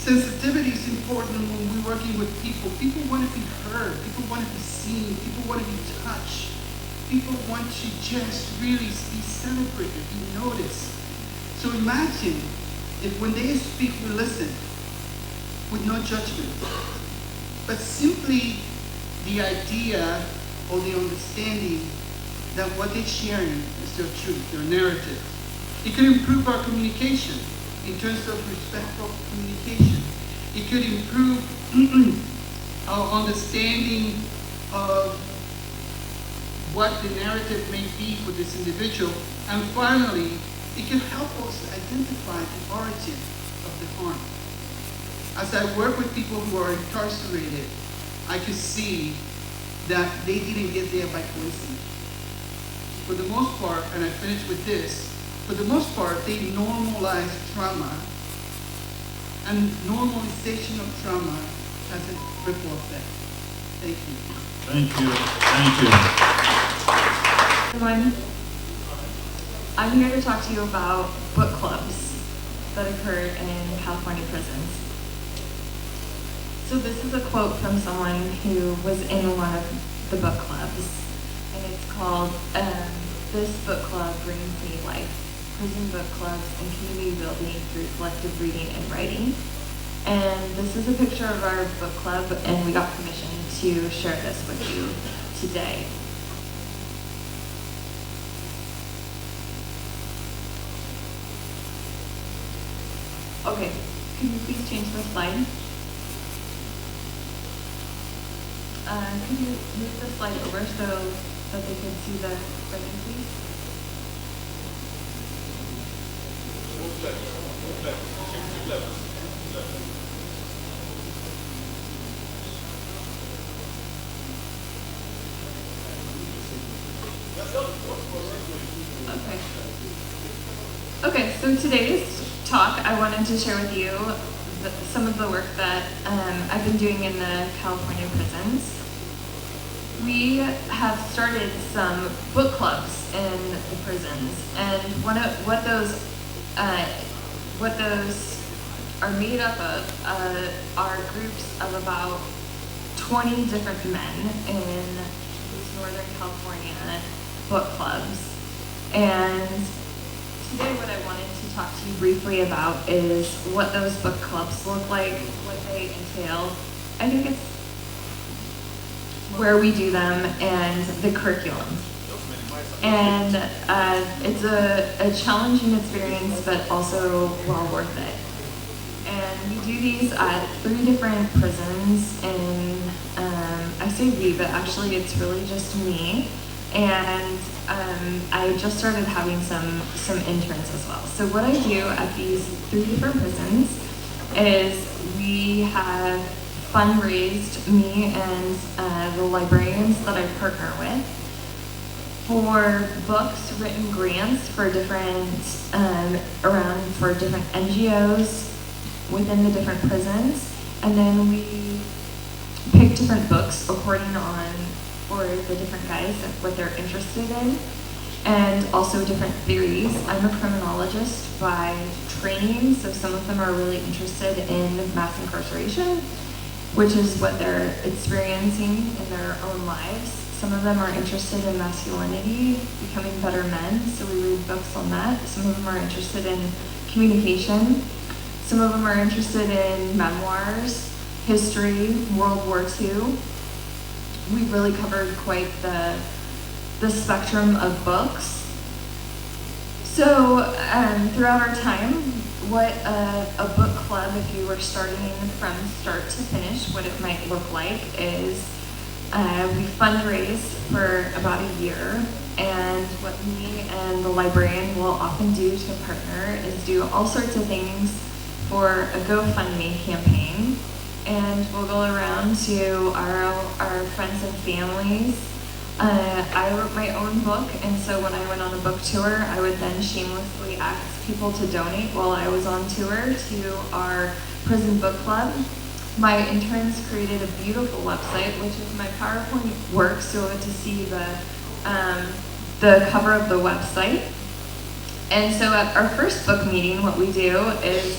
Sensitivity is important when we're working with people. People want to be heard. People want to be seen. People want to be touched. People want to just really be celebrated, be noticed. So imagine if when they speak, we listen with no judgment, but simply the idea or the understanding that what they're sharing is their truth, their narrative. It could improve our communication in terms of respectful communication. It could improve our understanding of what the narrative may be for this individual. And finally, it can help us identify the origin of the harm. As I work with people who are incarcerated, I could see that they didn't get there by coincidence. For the most part, and I finish with this, for the most part, they normalize trauma, and normalization of trauma has a ripple effect. Thank you. Thank you. Thank you. Everyone, I'm here to talk to you about book clubs that occur in California prisons. So this is a quote from someone who was in one of the book clubs, and it's called, "This book club brings me life. Prison book clubs and community building through collective reading and writing." And this is a picture of our book club, and we got permission to share this with you today. Okay, can you please change the slide? Could you move the slide over so that they can see the writing, please? Okay, so today's talk, I wanted to share with you some of the work that I've been doing in the California prisons. We have started some book clubs in the prisons, and what those are made up of are groups of about 20 different men in these Northern California book clubs. And today what I wanted to talk to you briefly about is what those book clubs look like, what they entail. I think it's where we do them and the curriculum. And it's a challenging experience, but also well worth it. And we do these at 3 different prisons, and I say we, but actually it's really just me. And I just started having some interns as well. So what I do at these 3 different prisons is we have fundraised, me and the librarians that I partner with, for books, written grants for different for different NGOs within the different prisons, and then we pick different books according on for the different guys and what they're interested in, and also different theories. I'm a criminologist by training, so some of them are really interested in mass incarceration, which is what they're experiencing in their own lives. Some of them are interested in masculinity, becoming better men, so we read books on that. Some of them are interested in communication. Some of them are interested in memoirs, history, World War II. We really covered quite the spectrum of books. So throughout our time, what a book club, if you were starting from start to finish, what it might look like is we fundraise for about a year, and what me and the librarian will often do to partner is do all sorts of things for a GoFundMe campaign, and we'll go around to our friends and families. I wrote my own book, and so when I went on a book tour, I would then shamelessly ask people to donate while I was on tour to our prison book club. My interns created a beautiful website, which is my PowerPoint work, so you'll get to see the cover of the website. And so at our first book meeting, what we do is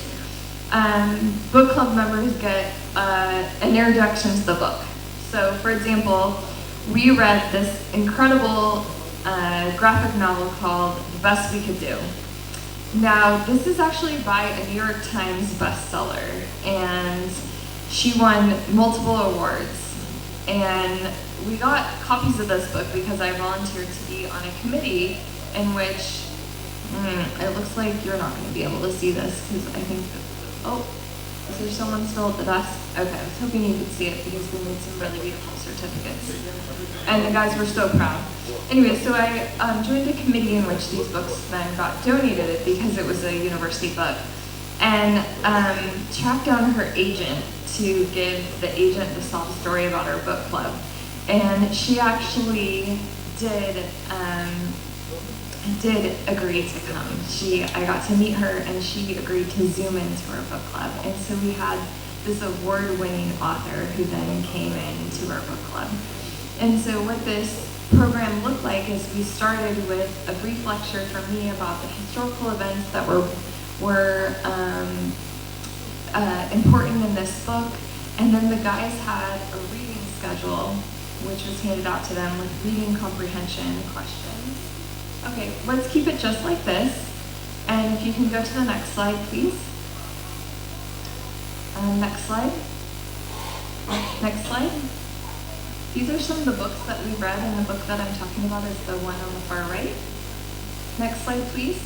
book club members get an introduction to the book. So, for example, we read this incredible graphic novel called The Best We Could Do. Now, this is actually by a New York Times bestseller, and she won multiple awards. And we got copies of this book because I volunteered to be on a committee in which, it looks like you're not going to be able to see this because I think, is there someone still at the desk? Okay, I was hoping you could see it because we made some really beautiful certificates. And the guys were so proud. Anyway, so I joined a committee in which these books then got donated because it was a university book. And tracked down her agent to give the agent the sob story about our book club. And she actually did agree to come. I got to meet her and she agreed to Zoom into our book club. And so we had this award-winning author who then came into our book club. And so what this program looked like is we started with a brief lecture from me about the historical events that were important in this book. And then the guys had a reading schedule, which was handed out to them with reading comprehension questions. Okay, let's keep it just like this. And if you can go to the next slide, please. Next slide. Next slide. These are some of the books that we read, and the book that I'm talking about is the one on the far right. Next slide, please.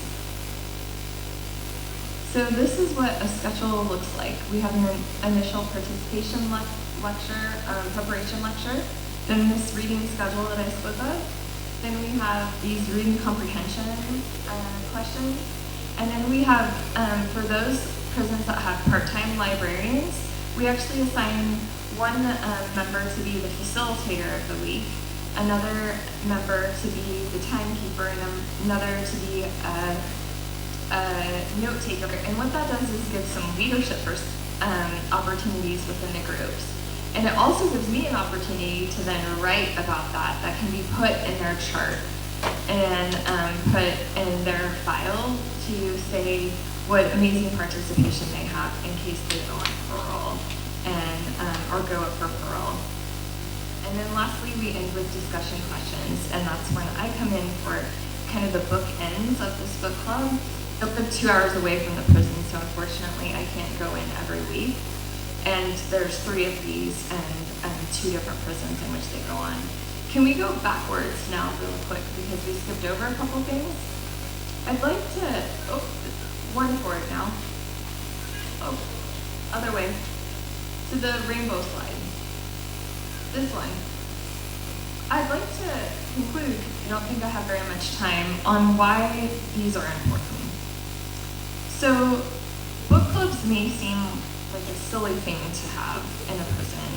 So this is what a schedule looks like. We have an initial participation lecture, preparation lecture, then this reading schedule that I spoke of. Then we have these reading comprehension questions. And then we have, for those prisons that have part-time librarians, we actually assign one member to be the facilitator of the week, another member to be the timekeeper, and another to be a note taker. And what that does is give some leadership opportunities within the groups. And it also gives me an opportunity to then write about that can be put in their chart and put in their file to say what amazing participation they have in case they go on parole and or go up for parole. And then lastly, we end with discussion questions, and that's when I come in for kind of the bookends of this book club. I live 2 hours away from the prison, so unfortunately I can't go in every week. And there's 3 of these and 2 different prisons in which they go on. Can we go backwards now real quick because we skipped over a couple things? I'd like to, one forward now. Other way. To the rainbow slide. This one. I'd like to conclude, I don't think I have very much time, on why these are important. So, book clubs may seem like a silly thing to have in a prison,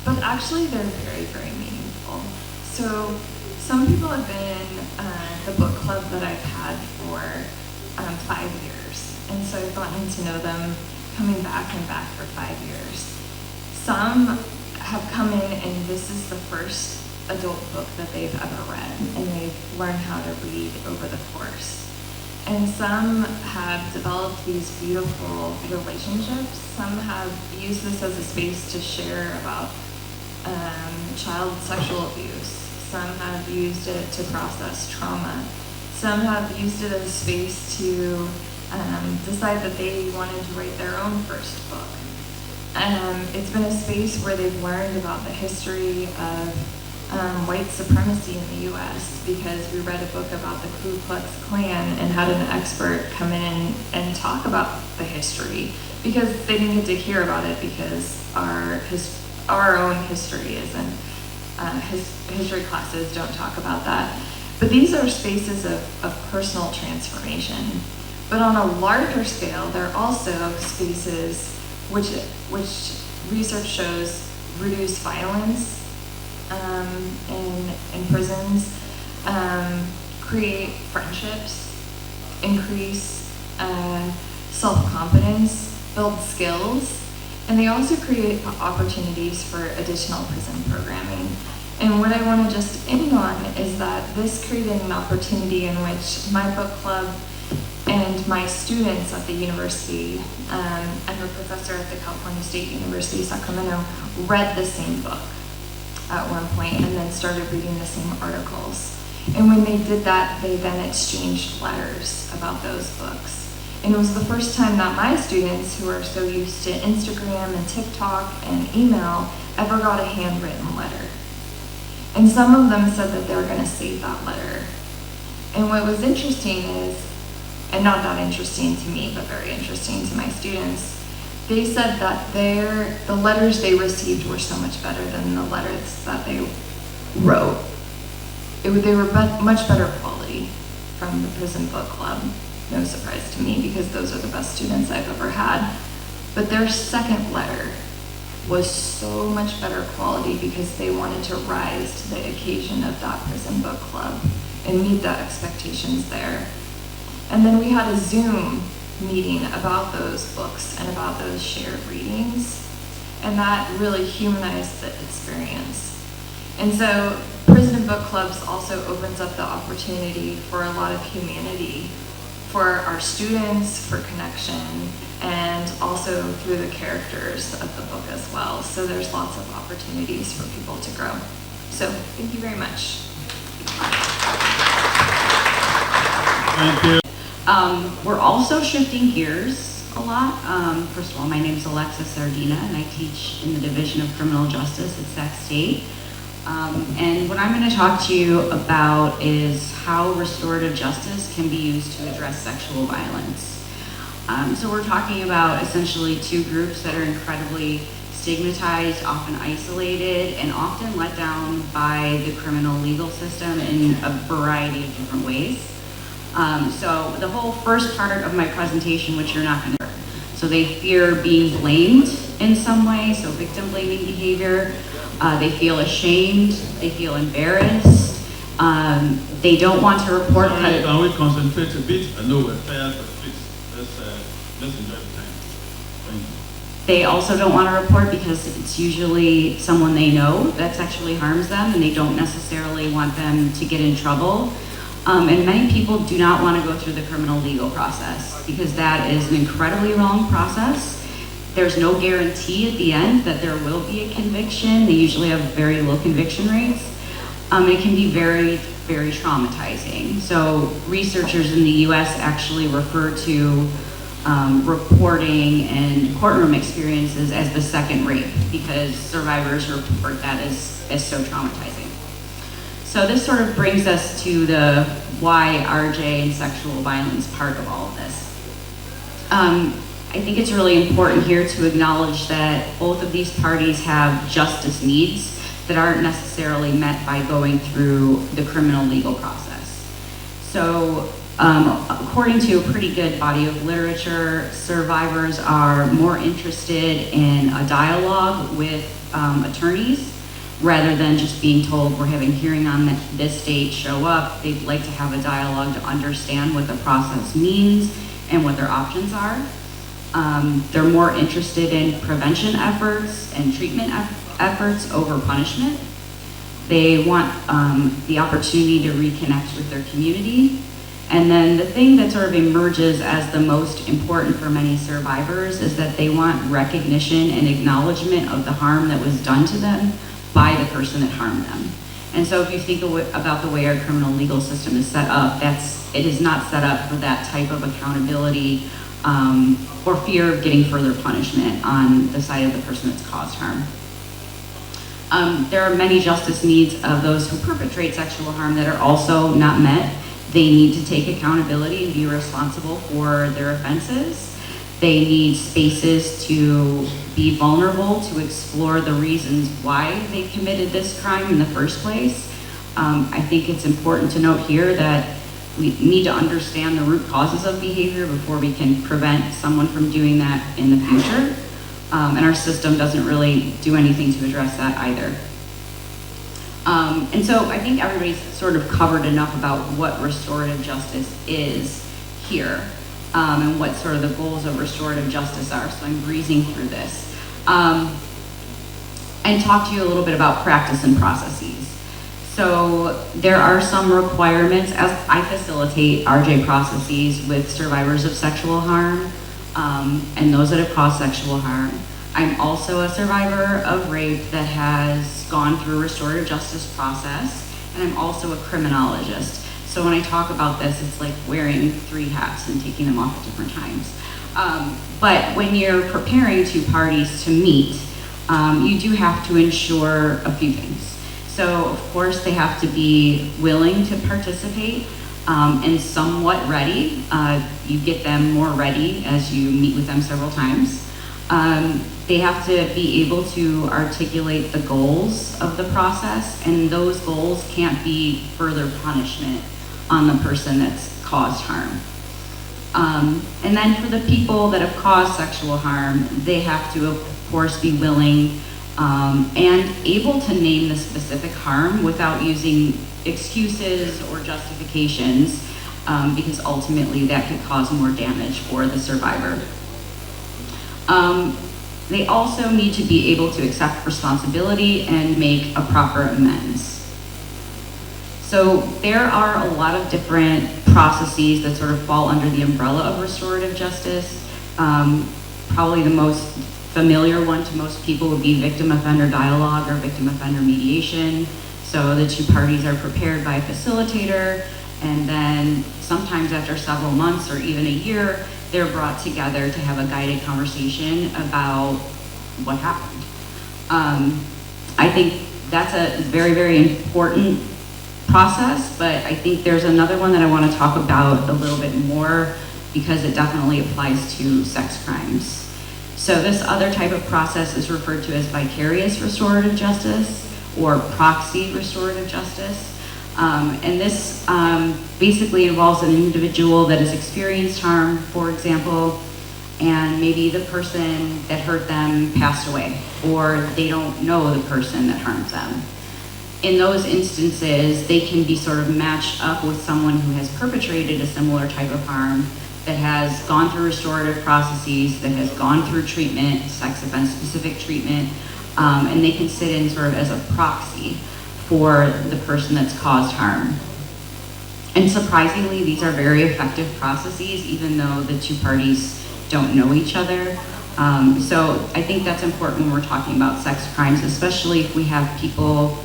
but actually they're very, very meaningful. So, some people have been in the book club that I've had for 5 years, and so I've gotten to know them coming back and back for 5 years. Some have come in and this is the first adult book that they've ever read, and they've learned how to read over the course. And some have developed these beautiful relationships. Some have used this as a space to share about child sexual abuse. Some have used it to process trauma. Some have used it as a space to decide that they wanted to write their own first book. It's been a space where they've learned about the history of white supremacy in the US because we read a book about the Ku Klux Klan and had an expert come in and talk about the history because they didn't get to hear about it because our own history isn't, history classes don't talk about that. But these are spaces of personal transformation. But on a larger scale, they're also spaces which research shows reduce violence in prisons, create friendships, increase self-confidence, build skills, and they also create opportunities for additional prison programming. And what I want to just end on is that this created an opportunity in which my book club And my students at the university, I'm a professor at the California State University, Sacramento, read the same book at one point and then started reading the same articles. And when they did that, they then exchanged letters about those books. And it was the first time that my students, who are so used to Instagram and TikTok and email, ever got a handwritten letter. And some of them said that they were going to save that letter. And what was interesting is, and not that interesting to me, but very interesting to my students, they said that the letters they received were so much better than the letters that they wrote. They were much better quality from the Prison Book Club. No surprise to me, because those are the best students I've ever had. But their second letter was so much better quality because they wanted to rise to the occasion of that Prison Book Club and meet the expectations there. And then we had a Zoom meeting about those books and about those shared readings, and that really humanized the experience. And so Prison Book Clubs also opens up the opportunity for a lot of humanity for our students, for connection, and also through the characters of the book as well. So there's lots of opportunities for people to grow. So thank you very much. Thank you. We're also shifting gears a lot. First of all, my name is Alexis Sardina, and I teach in the Division of Criminal Justice at Sac State. And what I'm going to talk to you about is how restorative justice can be used to address sexual violence. So we're talking about essentially two groups that are incredibly stigmatized, often isolated, and often let down by the criminal legal system in a variety of different ways. So the whole first part of my presentation, which you're not going to, so they fear being blamed in some way, so victim blaming behavior. They feel ashamed, they feel embarrassed, they don't want to report. Can we concentrate a bit? I know we're tired, but please, let's enjoy the time. Thank you. They also don't want to report because it's usually someone they know that sexually harms them, and they don't necessarily want them to get in trouble. And many people do not want to go through the criminal legal process because that is an incredibly long process. There's no guarantee at the end that there will be a conviction. They usually have very low conviction rates. It can be very, very traumatizing. So researchers in the US actually refer to reporting and courtroom experiences as the second rape because survivors report that as so traumatizing. So this sort of brings us to the why RJ and sexual violence part of all of this. I think it's really important here to acknowledge that both of these parties have justice needs that aren't necessarily met by going through the criminal legal process. So according to a pretty good body of literature, survivors are more interested in a dialogue with attorneys rather than just being told we're having a hearing on this date, show up. They'd like to have a dialogue to understand what the process means and what their options are. They're more interested in prevention efforts and treatment efforts over punishment. They want the opportunity to reconnect with their community. And then the thing that sort of emerges as the most important for many survivors is that they want recognition and acknowledgement of the harm that was done to them by the person that harmed them. And so if you think about the way our criminal legal system is set up, it is not set up for that type of accountability or fear of getting further punishment on the side of the person that's caused harm. There are many justice needs of those who perpetrate sexual harm that are also not met. They need to take accountability and be responsible for their offenses. They need spaces to be vulnerable, to explore the reasons why they committed this crime in the first place. I think it's important to note here that we need to understand the root causes of behavior before we can prevent someone from doing that in the future. And our system doesn't really do anything to address that either. And so I think everybody's sort of covered enough about what restorative justice is here and what sort of the goals of restorative justice are. So I'm breezing through this. And talk to you a little bit about practice and processes. So there are some requirements as I facilitate RJ processes with survivors of sexual harm and those that have caused sexual harm. I'm also a survivor of rape that has gone through a restorative justice process, and I'm also a criminologist. So when I talk about this, it's like wearing 3 hats and taking them off at different times. But when you're preparing 2 parties to meet, you do have to ensure a few things. So of course they have to be willing to participate and somewhat ready. You get them more ready as you meet with them several times. They have to be able to articulate the goals of the process, and those goals can't be further punishment on the person that's caused harm. And then for the people that have caused sexual harm, they have to, of course, be willing and able to name the specific harm without using excuses or justifications, because ultimately that could cause more damage for the survivor. They also need to be able to accept responsibility and make a proper amends. So there are a lot of different processes that sort of fall under the umbrella of restorative justice. Probably the most familiar one to most people would be victim offender dialogue or victim offender mediation. So the 2 parties are prepared by a facilitator, and then sometimes after several months or even a year, they're brought together to have a guided conversation about what happened. I think that's a very, very important process, but I think there's another one that I want to talk about a little bit more because it definitely applies to sex crimes. So this other type of process is referred to as vicarious restorative justice or proxy restorative justice. And this basically involves an individual that has experienced harm, for example, and maybe the person that hurt them passed away, or they don't know the person that harmed them. In those instances, they can be sort of matched up with someone who has perpetrated a similar type of harm, that has gone through restorative processes, that has gone through treatment, sex offense specific treatment, and they can sit in sort of as a proxy for the person that's caused harm. And surprisingly, these are very effective processes, even though the 2 parties don't know each other. So I think that's important when we're talking about sex crimes, especially if we have people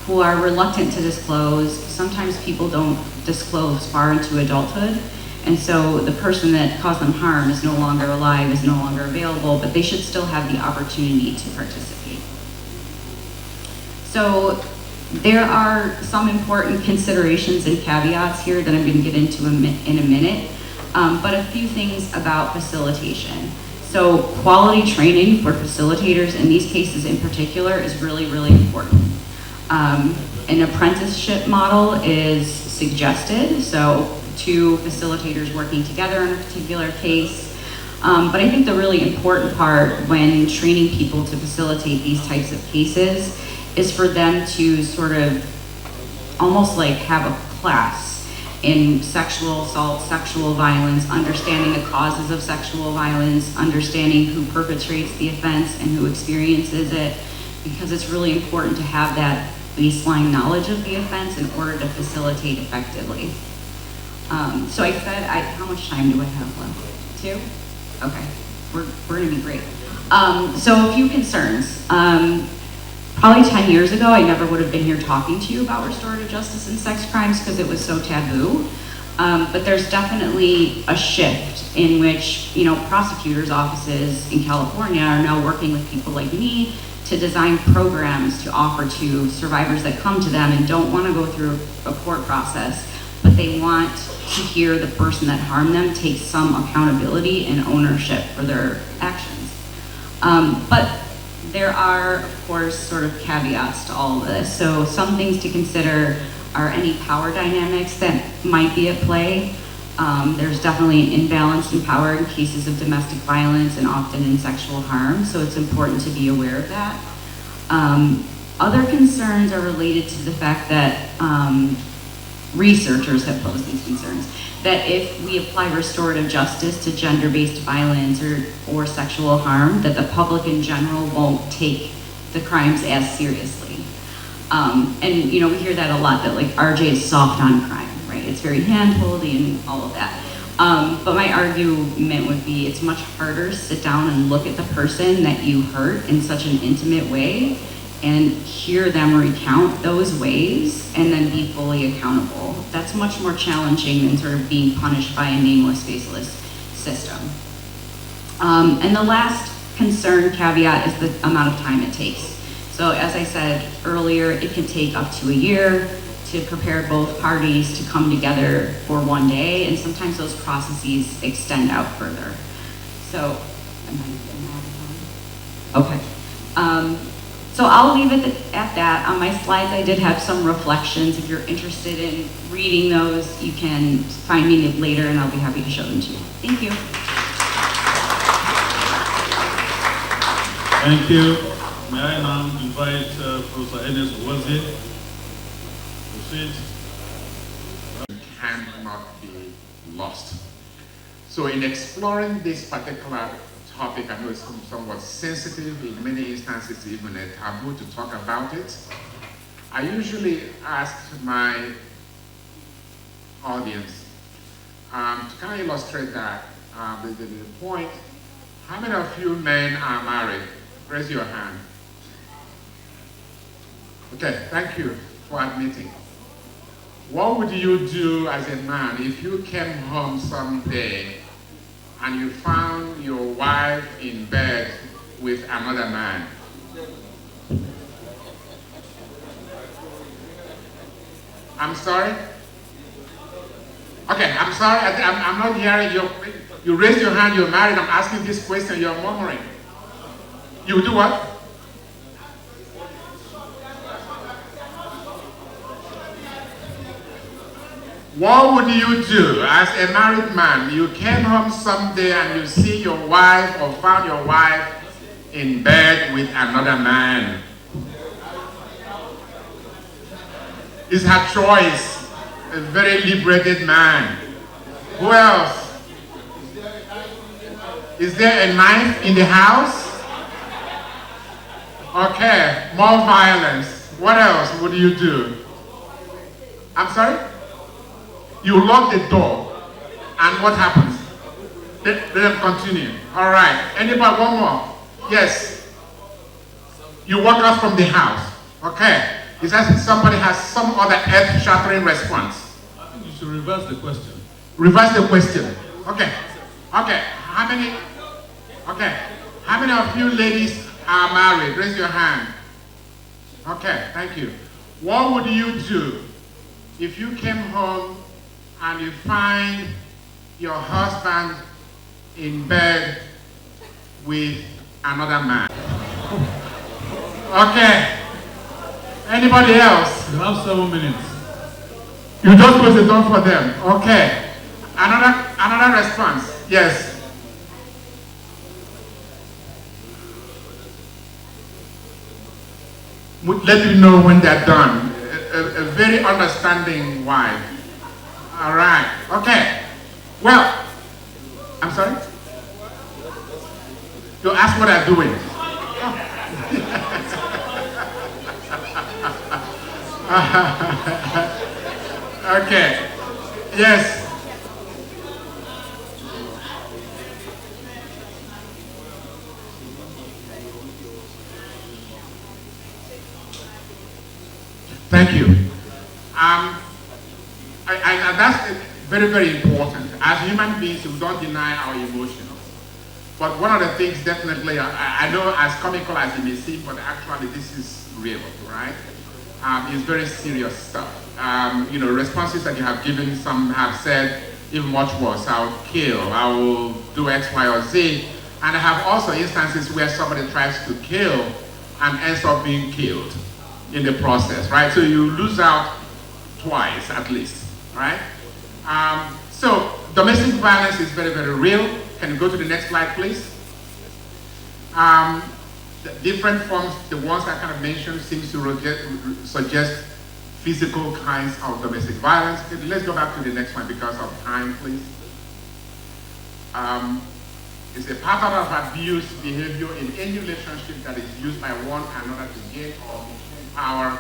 who are reluctant to disclose. Sometimes people don't disclose far into adulthood, and so the person that caused them harm is no longer alive, is no longer available, but they should still have the opportunity to participate. So there are some important considerations and caveats here that I'm going to get into in a minute, but a few things about facilitation. So quality training for facilitators in these cases in particular is really, really important. An apprenticeship model is suggested, so 2 facilitators working together in a particular case. But I think the really important part when training people to facilitate these types of cases is for them to sort of almost like have a class in sexual assault, sexual violence, understanding the causes of sexual violence, understanding who perpetrates the offense and who experiences it, because it's really important to have that baseline knowledge of the offense in order to facilitate effectively. So I said, how much time do I have left? 2? Okay, we're gonna be great. So a few concerns. Probably 10 years ago, I never would have been here talking to you about restorative justice and sex crimes because it was so taboo. But there's definitely a shift in which, prosecutors' offices in California are now working with people like me to design programs to offer to survivors that come to them and don't want to go through a court process, but they want to hear the person that harmed them take some accountability and ownership for their actions. But there are, of course, sort of caveats to all of this. So some things to consider are any power dynamics that might be at play. There's definitely an imbalance in power in cases of domestic violence and often in sexual harm, so it's important to be aware of that. Other concerns are related to the fact that researchers have posed these concerns, that if we apply restorative justice to gender-based violence or sexual harm, that the public in general won't take the crimes as seriously. And you know, we hear that a lot, that like RJ is soft on crime, right? It's very hand-holdy and all of that. But my argument would be it's much harder to sit down and look at the person that you hurt in such an intimate way and hear them recount those ways and then be fully accountable. That's much more challenging than sort of being punished by a nameless, faceless system. And the last concern caveat is the amount of time it takes. So as I said earlier, it can take up to a year to prepare both parties to come together for one day, and sometimes those processes extend out further. So, am I getting out of time? Okay. So I'll leave it at that. On my slides, I did have some reflections. If you're interested in reading those, you can find me later and I'll be happy to show them to you. Thank you. Thank you. May I now invite Professor Ernest Wazie to sit. Cannot be lost. So in exploring this particular topic, I know it's somewhat sensitive, in many instances even a taboo to talk about it. I usually ask my audience to kind of illustrate that, the point. How many of you men are married? Raise your hand. Okay, thank you for admitting. What would you do as a man if you came home someday and you found your wife in bed with another man? I'm sorry? Okay, I'm sorry, I'm not hearing you. You raised your hand, you're married, I'm asking this question, you're murmuring. You do what? What would you do as a married man? You came home someday and you see your wife or found your wife in bed with another man. It's her choice, a very liberated man. Who else? Is there a knife in the house? Okay, more violence. What else would you do? I'm sorry? You lock the door, and what happens? Let them continue. All right. Anybody, one more? Yes. You walk out from the house. Okay. Is that somebody has some other earth-shattering response? I think you should reverse the question. Reverse the question. Okay. Okay. How many? Okay. How many of you ladies are married? Raise your hand. Okay. Thank you. What would you do if you came home and you find your husband in bed with another man? Okay. Anybody else? You have 7 minutes. You just close the door for them. Okay. Another response. Yes. Let me know when they're done. A very understanding wife. All right. Okay. Well, I'm sorry? You ask what I'm doing. Okay. Yes. Thank you. That's very, very important. As human beings, we don't deny our emotions. But one of the things definitely, I know as comical as it may seem, but actually this is real, right? It's very serious stuff. You know, responses that you have given, some have said even much worse. I'll kill, I will do X, Y, or Z. And I have also instances where somebody tries to kill and ends up being killed in the process, right? So you lose out twice at least, right? So domestic violence is very, very real. Can you go to the next slide, please? The different forms, the ones I kind of mentioned, seems to suggest physical kinds of domestic violence. Okay, let's go back to the next one because of time, please. It's a pattern of abuse behavior in any relationship that is used by one another to gain or maintain power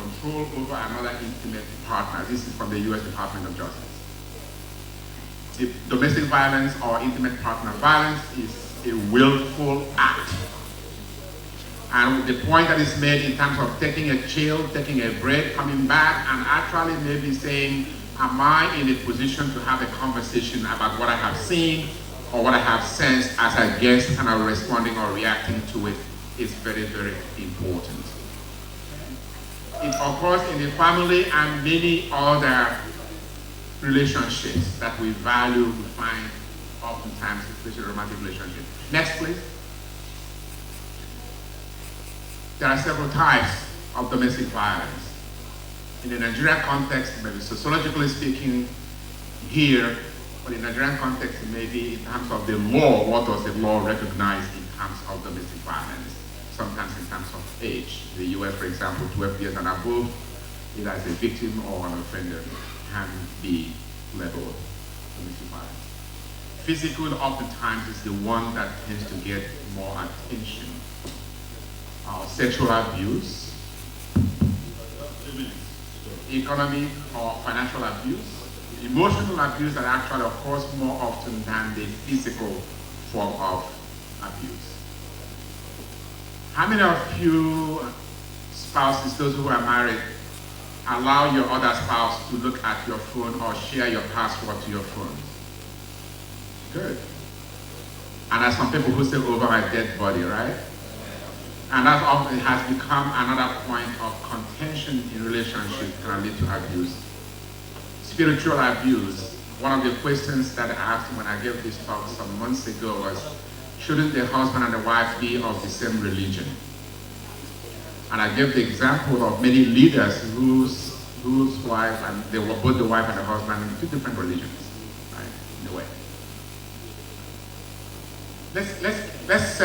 control over another intimate partner. This is from the U.S. Department of Justice. If domestic violence or intimate partner violence is a willful act. And the point that is made in terms of taking a chill, taking a break, coming back, and actually maybe saying, am I in a position to have a conversation about what I have seen or what I have sensed as a guest, and I'm responding or reacting to it, is very, very important. It occurs in the family and many other relationships that we value, we find oftentimes, especially romantic relationships. Next, please. There are several types of domestic violence. In the Nigerian context, maybe sociologically speaking, here, but in the Nigerian context, maybe in terms of the law, what does the law recognize in terms of domestic violence? Sometimes in terms of age. In the US, for example, 12 years and above, either as a victim or an offender, can be labeled domestic violence. Physical oftentimes is the one that tends to get more attention. Sexual abuse, economic or financial abuse, emotional abuse that actually occurs more often than the physical form of abuse. How many of you spouses, those who are married, allow your other spouse to look at your phone or share your password to your phone? Good. And there's some people who say over my dead body, right? And that often has become another point of contention in relationships that lead to abuse. Spiritual abuse. One of the questions that I asked when I gave this talk some months ago was, shouldn't the husband and the wife be of the same religion? And I gave the example of many leaders whose wife, and they were both the wife and the husband in two different religions, right, in a way. Let's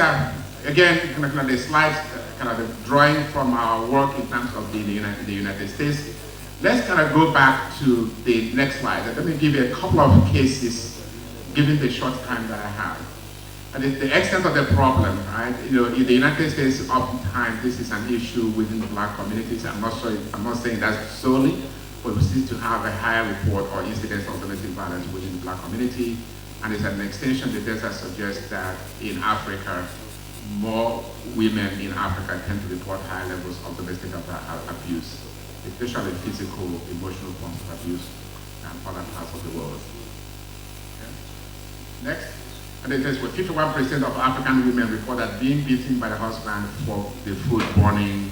again, kind of the slides, kind of the drawing from our work in terms of the United States. Let's kind of go back to the next slide. Let me give you a couple of cases, given the short time that I have. And the extent of the problem, right? You know, in the United States, oftentimes this is an issue within the Black communities. I'm not saying that solely, but we seem to have a higher report or incidence of domestic violence within the Black community. And it's an extension. The data suggests that in Africa, more women in Africa tend to report higher levels of domestic abuse, especially physical, emotional forms of abuse than other parts of the world. Okay. Next. And it says, 51% of African women report that being beaten by the husband for the food burning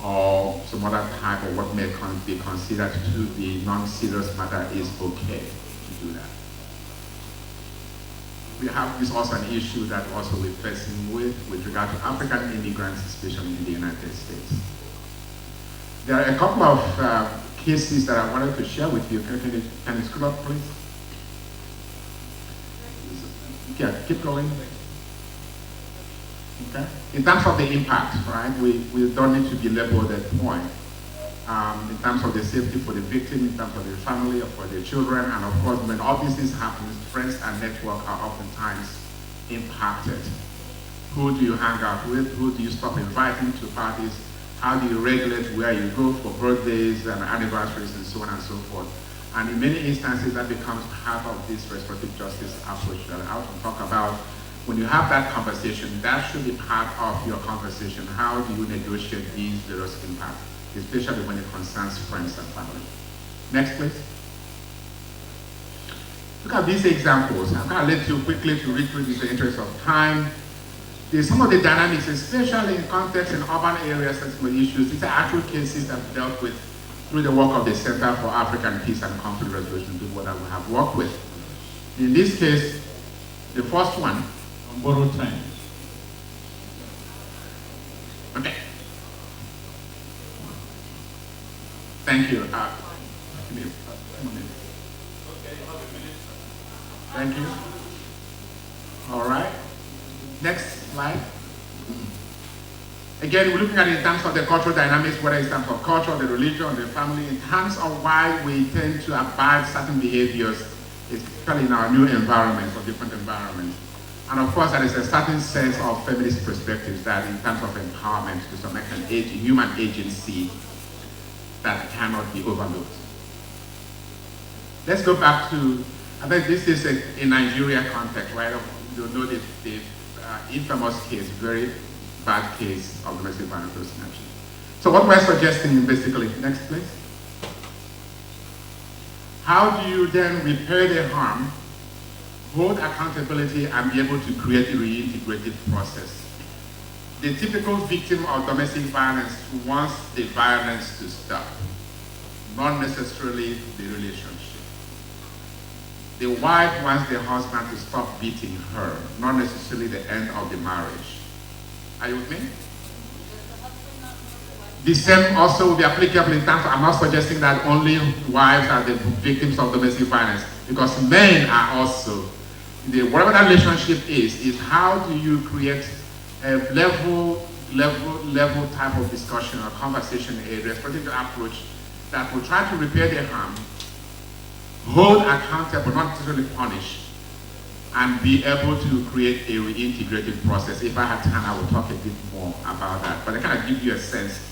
or some other type of what may be considered to be non-serious matter is okay to do that. We have this also an issue that also we're facing with regard to African immigrants, especially in the United States. There are a couple of cases that I wanted to share with you. Can you scroll up, please? Yeah, keep going. Okay. In terms of the impact, right, we don't need to be labeled at that point. In terms of the safety for the victim, in terms of the family, or for the children, and of course, when all these things happen, friends and network are oftentimes impacted. Who do you hang out with? Who do you stop inviting to parties? How do you regulate where you go for birthdays and anniversaries and so on and so forth? And in many instances, that becomes part of this restorative justice approach that I often talk about. When you have that conversation, that should be part of your conversation. How do you negotiate these various impacts, especially when it concerns friends and family? Next, please. Look at these examples. I'm going to let you quickly to read through these in the interest of time. There's some of the dynamics, especially in context in urban areas, sensitive issues. These are actual cases that we dealt with through the work of the Center for African Peace and Conflict Resolution, people that we have worked with. In this case, the first one, on borrowed time. Okay. Thank you. Thank you. All right. Next slide. Again, we're looking at it in terms of the cultural dynamics, whether it's in terms of culture, the religion, the family, in terms of why we tend to abide certain behaviors, especially in our new environments or different environments. And of course, there is a certain sense of feminist perspectives that in terms of empowerment, to some extent, human agency, that cannot be overlooked. Let's go back to, I think this is a Nigeria context, right? You know the infamous case, very bad case of domestic violence mentioned. So what we're suggesting basically, next please. How do you then repair the harm, hold accountability, and be able to create a reintegrated process? The typical victim of domestic violence wants the violence to stop, not necessarily the relationship. The wife wants the husband to stop beating her, not necessarily the end of the marriage. Are you with me? The same also will be applicable in terms of, I'm not suggesting that only wives are the victims of domestic violence, because men are also, whatever that relationship is how do you create a level type of discussion or conversation, a responsive approach that will try to repair the harm, hold accountable, not necessarily punish, and be able to create a reintegrated process. If I had time, I would talk a bit more about that. But I kind of give you a sense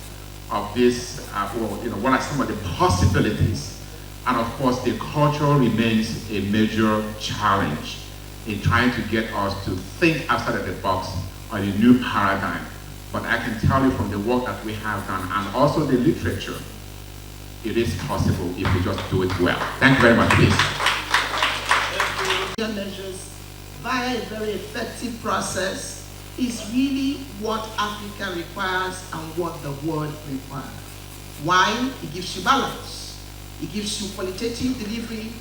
of this, what are some of the possibilities. And of course, the culture remains a major challenge in trying to get us to think outside of the box on a new paradigm. But I can tell you from the work that we have done, and also the literature, it is possible if we just do it well. Thank you very much, please. Measures via a very effective process is really what Africa requires and what the world requires. Why? It gives you balance. It gives you qualitative delivery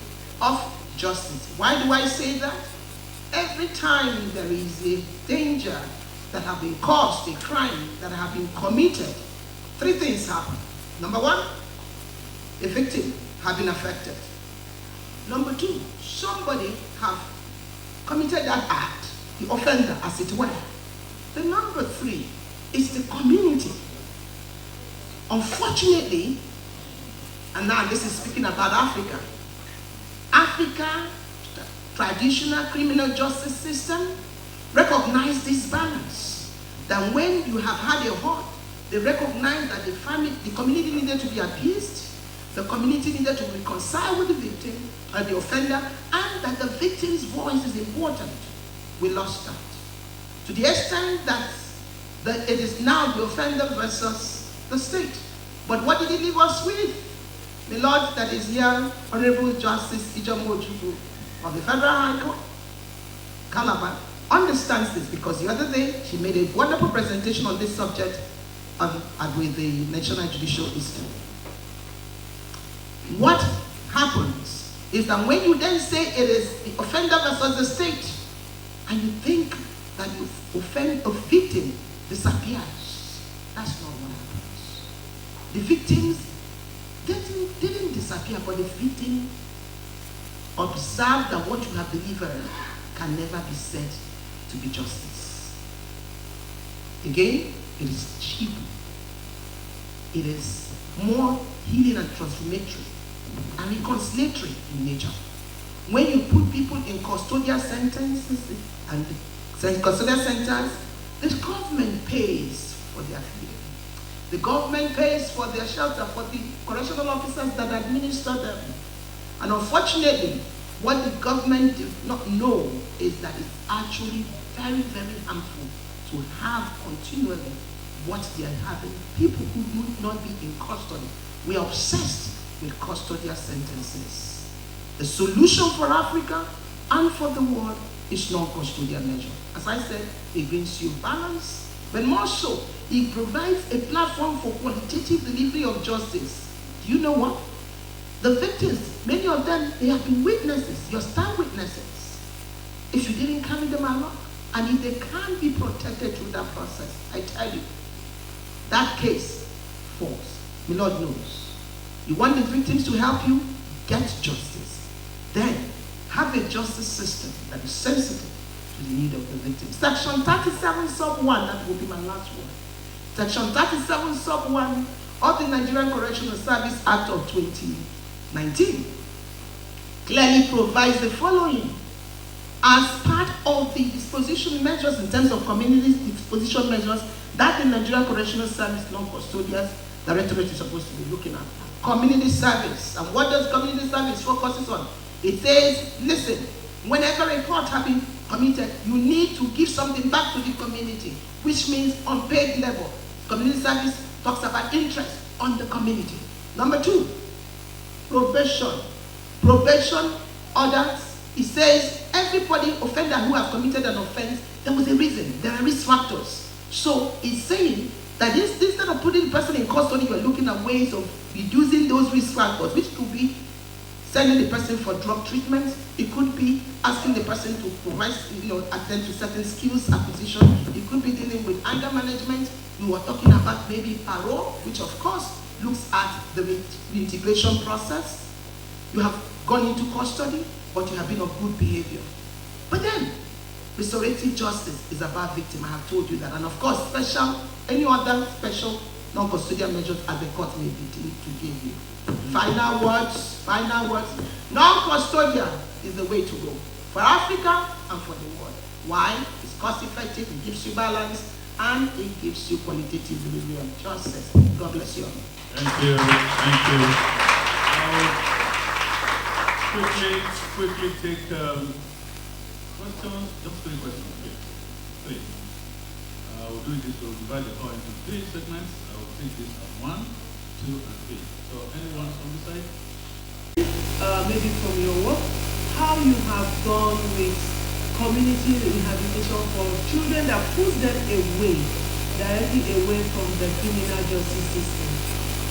of justice. Why do I say that? Every time there is a danger that have been caused, a crime that have been committed, three things happen. Number one, a victim have been affected. Number two, somebody have committed that act, the offender as it were. The number three is the community. Unfortunately, and now this is speaking about Africa, Africa, traditional criminal justice system, recognize this balance. That when you have had a hurt, they recognize that the family, the community needed to be appeased, the community needed to reconcile with the victim, or the offender, and that the victim's voice is important. We lost that. To the extent that it is now the offender versus the state. But what did he leave us with? The Lord that is here, Honorable Justice Ijeoma Ojukwu of the Federal High Court, Calabar, understands this because the other day she made a wonderful presentation on this subject with the National Judicial Institute. What happens is that when you then say it is the offender versus the state, and you think that you offend a victim disappears, that's not what happens. The victims didn't disappear, but the victim observed that what you have delivered can never be said to be justice. Again, it is cheap. It is more healing and transformatory and reconciliatory in nature. When you put people in custodial sentences and custodial centers, the government pays for their freedom. The government pays for their shelter, for the correctional officers that administer them. And unfortunately, what the government did not know is that it's actually very, very harmful to have continually what they are having. People who would not be in custody. We are obsessed with custodial sentences. The solution for Africa and for the world is non-custodial measure. As I said, it brings you balance, but more so, it provides a platform for qualitative delivery of justice. Do you know what? The victims, many of them, they have been witnesses, your star witnesses. If you didn't carry them along, and if they can't be protected through that process, I tell you, that case falls. The Lord knows. You want the victims to help you? Get justice. Then, have a justice system that is sensitive to the need of the victim. Section 37 sub 1, that will be my last one. Section 37 sub 1 of the Nigerian Correctional Service Act of 2019 clearly provides the following. As part of the disposition measures in terms of community disposition measures that the Nigerian Correctional Service non-custodials directorate is supposed to be looking at. Community service. And what does community service focuses on? It says, listen, whenever a court has been committed, you need to give something back to the community, which means on paid level. Community service talks about interest on the community. Number 2, probation. Probation orders, it says everybody offender who has committed an offense, there was a reason, there are risk factors. So it's saying that instead of putting the person in custody, you're looking at ways of reducing those risk factors, which could be sending the person for drug treatment. It could be asking the person to provide, attend to certain skills acquisition. It could be dealing with anger management. We were talking about maybe PRAWA, which of course looks at the reintegration process. You have gone into custody, but you have been of good behavior. But then, restorative justice is about victim. I have told you that. And of course, any other special non-custodial measures as the court may be deemed to give you. Final words. Non-custodial is the way to go for Africa and for the world. Why? It's cost effective, it gives you balance, and it gives you qualitative delivery of justice. God bless you. Thank you. Quickly take questions. Just 3 questions, please. We'll do this. We'll divide the call into 3 segments. I will take this as 1, 2, and 3. So anyone on this side? Maybe from your work, how you have gone with community rehabilitation for children that puts them directly away from the criminal justice system.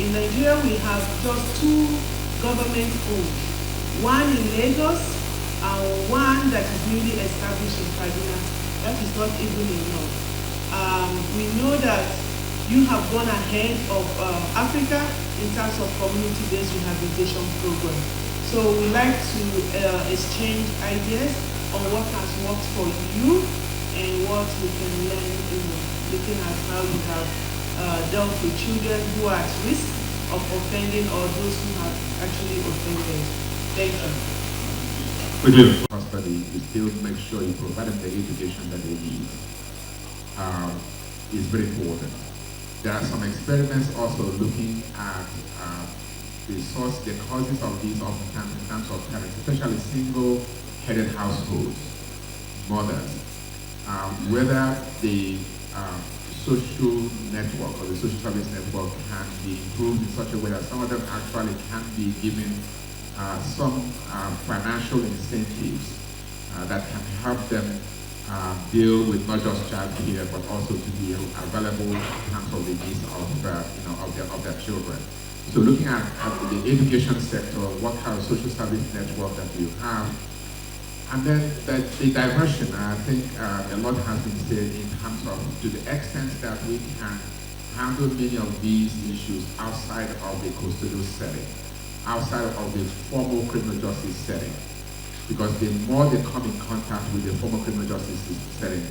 In Nigeria, we have just 2 government-owned, one in Lagos and one that is newly established in Kaduna. That is not even enough. We know that you have gone ahead of Africa in terms of community-based rehabilitation program. So we like to exchange ideas on what has worked for you and what we can learn, looking at how you have dealt with children who are at risk of offending or those who have actually offended. Thank you. We do. Custody, you still make sure you provide them the education that they need. Is very important. There are some experiments also looking at the causes of these oftentimes in terms of parents, especially single-headed households, mothers, whether the social network or the social service network can be improved in such a way that some of them actually can be given some financial incentives that can help them deal with not just child care, but also to be available in terms of the needs of their children. So looking at the education sector, what kind of social service network that you have, and then the diversion. I think a lot has been said in terms of to the extent that we can handle many of these issues outside of the custodial setting, outside of the formal criminal justice setting. Because the more they come in contact with the formal criminal justice setting,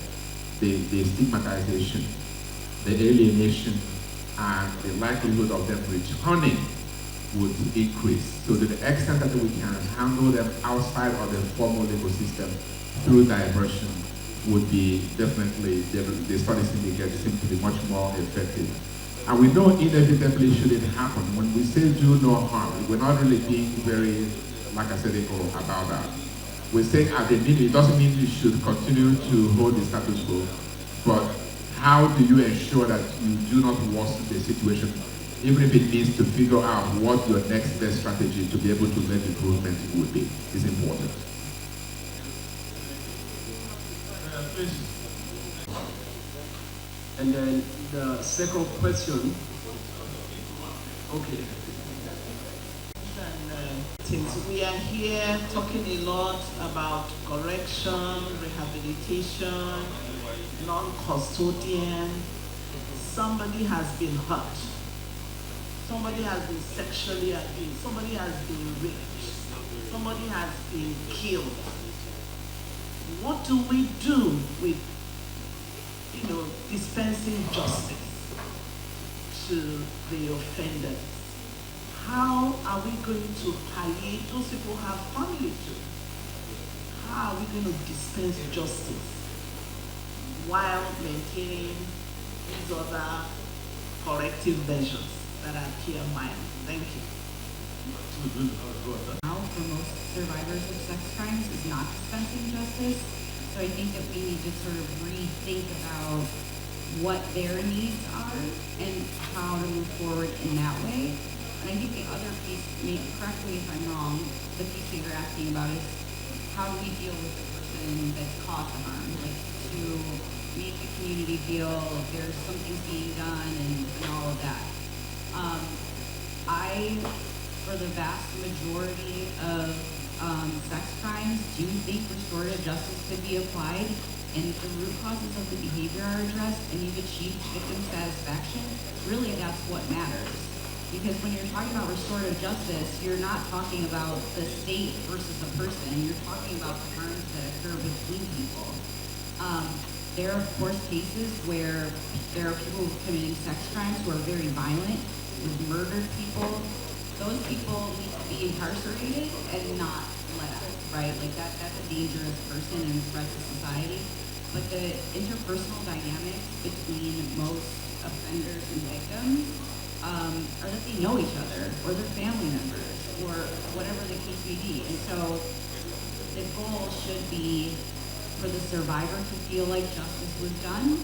the stigmatization, the alienation, and the likelihood of them returning would increase. So to the extent that we can handle them outside of the formal legal system through diversion would be definitely, the studies indicate, seem to be much more effective. And we know inevitably should it happen. When we say do no harm, we're not really being very, like I said, about that. We're saying at the minimum, it doesn't mean you should continue to hold the status quo, but how do you ensure that you do not worsen the situation, even if it means to figure out what your next best strategy to be able to make improvement would be, is important. And then the second question, okay. Since we are here talking a lot about correction, rehabilitation, non-custodian, somebody has been hurt, somebody has been sexually abused, somebody has been raped, somebody has been killed. What do we do with, dispensing justice to the offenders? How are we going to palliate? Those people have family too. How are we going to dispense justice while maintaining these other corrective measures that are here mine. Thank you. Now, for most survivors of sex crimes is not dispensing justice. So I think that we need to sort of rethink about what their needs are and how to move forward in that way. And I think the other piece, correct me if I'm wrong, the piece that you're asking about is how do we deal with the person that caused the harm? Like to make the community feel there's something being done and all of that. I, for the vast majority of sex crimes, do think restorative justice could be applied, and if the root causes of the behavior are addressed and you've achieved victim satisfaction, really that's what matters. Because when you're talking about restorative justice, you're not talking about the state versus a person, you're talking about the harms that occur between people. There are, of course, cases where there are people committing sex crimes who are very violent, who've murdered people. Those people need to be incarcerated and not let out, right? Like that's a dangerous person and a threat to society. But the interpersonal dynamics between most offenders and victims are that they know each other, or their family members, or whatever the case may be. And so the goal should be for the survivor to feel like justice was done,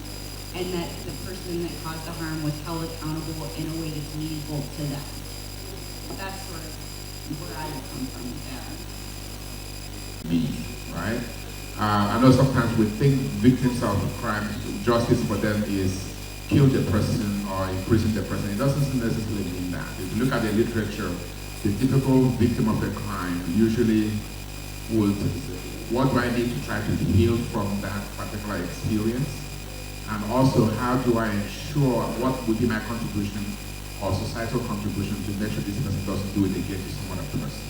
and that the person that caused the harm was held accountable in a way that's meaningful to them. That's sort of where I would come from with that. Right? I know sometimes we think victims of crime, justice for them is kill the person or imprison the person. It doesn't necessarily mean that. If you look at the literature, the typical victim of a crime usually would, what do I need to try to heal from that particular experience? And also, how do I ensure what would be my contribution or societal contribution to make sure this person doesn't do it again to some other person?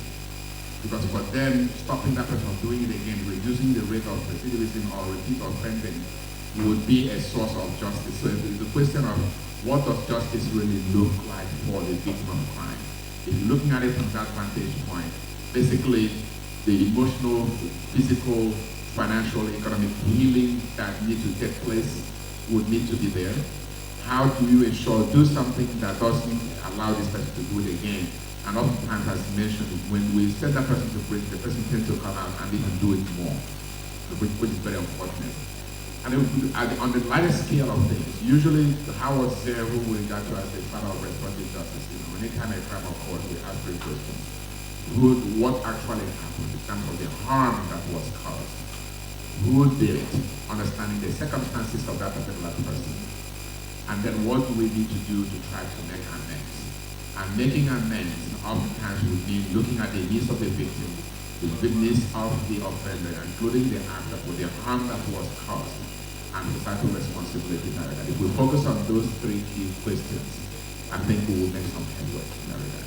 Because for them, stopping that person from doing it again, reducing the rate of recidivism or repeat offending would be a source of justice. So it's the question of what does justice really look like for the victim of crime? If you're looking at it from that vantage point, basically the emotional, physical, financial, economic healing that needs to take place would need to be there. How do you ensure do something that doesn't allow this person to do it again? And oftentimes, as mentioned, when we send that person to prison, the person tends to come out and even do it more, which is very unfortunate. And on the lighter scale of things, usually Howard there, who we regard to as the father of restorative justice, anytime a crime occurs, we ask three questions. What actually happened in terms of the harm that was caused? Who did it? Understanding the circumstances of that particular person. And then what do we need to do to try to make amends? And making amends oftentimes would mean looking at the needs of the victim, the needs of the offender, including the actor for the harm that was caused, and societal responsibility. If we focus on those three key questions, I think we will make some headway in that regard.